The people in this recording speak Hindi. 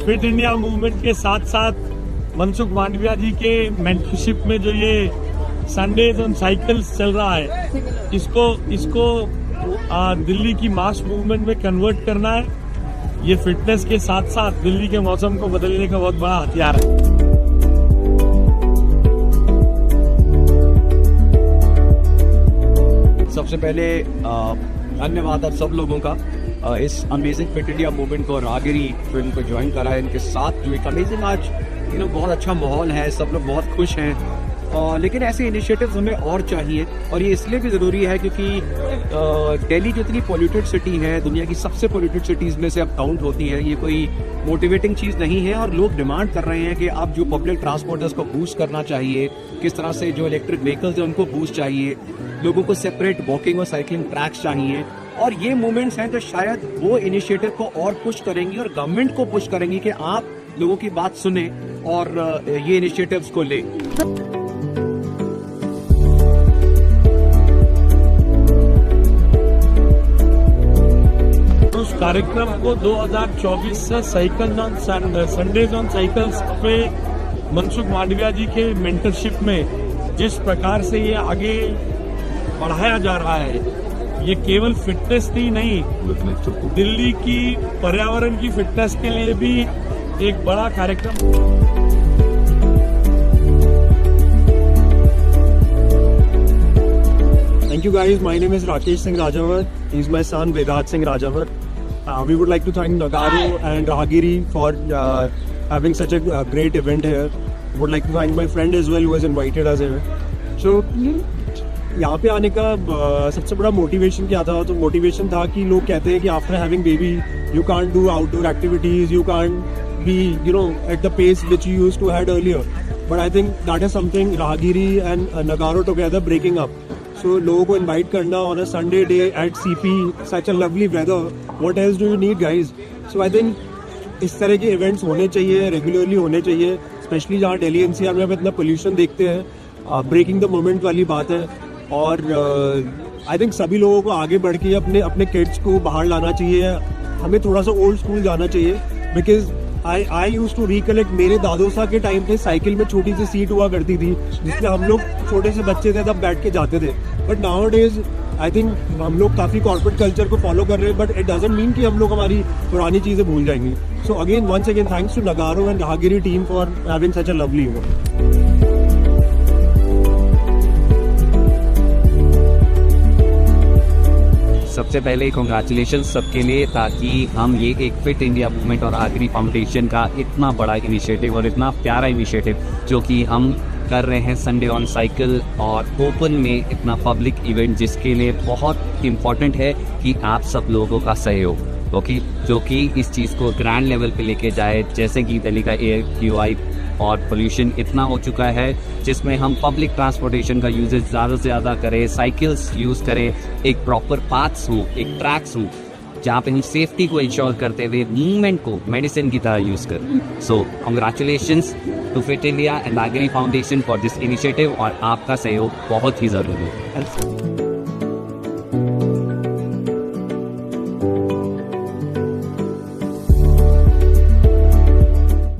फिट इंडिया मूवमेंट के साथ साथ मनसुख मांडविया जी के मेंटरशिप में जो ये संडेज ऑन साइकिल्स चल रहा है, इसको दिल्ली की मास मूवमेंट में कन्वर्ट करना है। ये फिटनेस के साथ साथ दिल्ली के मौसम को बदलने का बहुत बड़ा हथियार है। सबसे पहले धन्यवाद आप सब लोगों का इस अमेजिंग फिट इंडिया मूवमेंट को रागिरी फिल्म को ज्वाइन करा है। इनके साथ जो एक अमेजिंग आज बहुत अच्छा माहौल है, सब लोग बहुत खुश हैं। लेकिन ऐसे इनिशिएटिव्स हमें और चाहिए, और ये इसलिए भी ज़रूरी है क्योंकि दिल्ली जो इतनी पोल्यूटेड सिटी है, दुनिया की सबसे पोल्यूटेड सिटीज़ में से अब काउंट होती है। ये कोई मोटिवेटिंग चीज़ नहीं है, और लोग डिमांड कर रहे हैं कि अब जो पब्लिक ट्रांसपोर्ट है उसको बूस्ट करना चाहिए। किस तरह से जो इलेक्ट्रिक व्हीकल्स हैं उनको बूस्ट चाहिए, लोगों को सेपरेट वॉकिंग और साइकिलिंग ट्रैक्स चाहिए। और ये मूवमेंट्स हैं जो शायद वो इनिशिएटिव को और पुश करेंगी और गवर्नमेंट को पुश करेंगी कि आप लोगों की बात सुने और ये इनिशिएटिव्स को ले। उस कार्यक्रम को 2024 से cycle on Sundays on cycles पे मनसुख मांडविया जी के मेंटरशिप में जिस प्रकार से ये आगे बढ़ाया जा रहा है, ये केवल फिटनेस ही नहीं, दिल्ली की पर्यावरण की फिटनेस के लिए भी एक बड़ा कार्यक्रम। Thank you guys. My name is Rakesh Singh Rajawat. He's my son Vedant Singh Rajawat. We would like to thank Nagaro and Rahagiri for having such a great event here. Would like to thank my friend as well who has invited us here. So यहाँ पे आने का सबसे बड़ा मोटिवेशन क्या था? तो मोटिवेशन था कि लोग कहते हैं कि after having baby you can't do outdoor activities, you can't be at the pace which you used to had earlier. But I think that is something Raahgiri and नगारो टुगेदर ब्रेकिंग अप। सो लोगों को इनवाइट करना on a Sunday day at CP, such a lovely weather, what else do you need guys? So I think इस तरह के इवेंट्स होने चाहिए, रेगुलरली होने चाहिए, स्पेशली जहाँ दिल्ली एनसीआर में हम इतना पोल्यूशन देखते हैं। ब्रेकिंग द मोमेंट वाली बात है। और आई थिंक सभी लोगों को आगे बढ़ के अपने किड्स को बाहर लाना चाहिए। हमें थोड़ा सा ओल्ड स्कूल जाना चाहिए, because I use to recollect, मेरे दादोसा के टाइम पे साइकिल में छोटी सी सीट हुआ करती थी जिसमें हम लोग छोटे से बच्चे थे तब बैठ के जाते थे। But now days I think हम लोग काफ़ी कॉर्पोरेट कल्चर को फॉलो कर रहे हैं, बट इट डजंट मीन कि हम लोग हमारी पुरानी चीज़ें भूल जाएंगे। So again once again thanks to Nagarro and Raahgiri team for having such a lovely event. सबसे पहले कॉन्ग्रेचुलेशन सबके लिए, ताकि हम ये एक फिट इंडिया मूवमेंट और राहगिरी फाउंडेशन का इतना बड़ा इनिशिएटिव और इतना प्यारा इनिशिएटिव जो कि हम कर रहे हैं संडे ऑन साइकिल और ओपन में इतना पब्लिक इवेंट, जिसके लिए बहुत इम्पॉर्टेंट है कि आप सब लोगों का सहयोग, जो कि इस चीज़ को ग्रैंड लेवल पे लेके जाए। जैसे कि दिल्ली का AQI और पोल्यूशन इतना हो चुका है, जिसमें हम पब्लिक ट्रांसपोर्टेशन का यूजेज ज़्यादा से ज़्यादा करें, साइकिल्स यूज़ करें, एक प्रॉपर पाथ्स हो, एक ट्रैक्स हो, जहाँ पे हम सेफ्टी को इंश्योर करते हुए मूवमेंट को मेडिसिन की तरह यूज़ करें। So congratulations to Fit India and Raahgiri foundation for this initiative, और आपका सहयोग बहुत ही ज़रूरी है।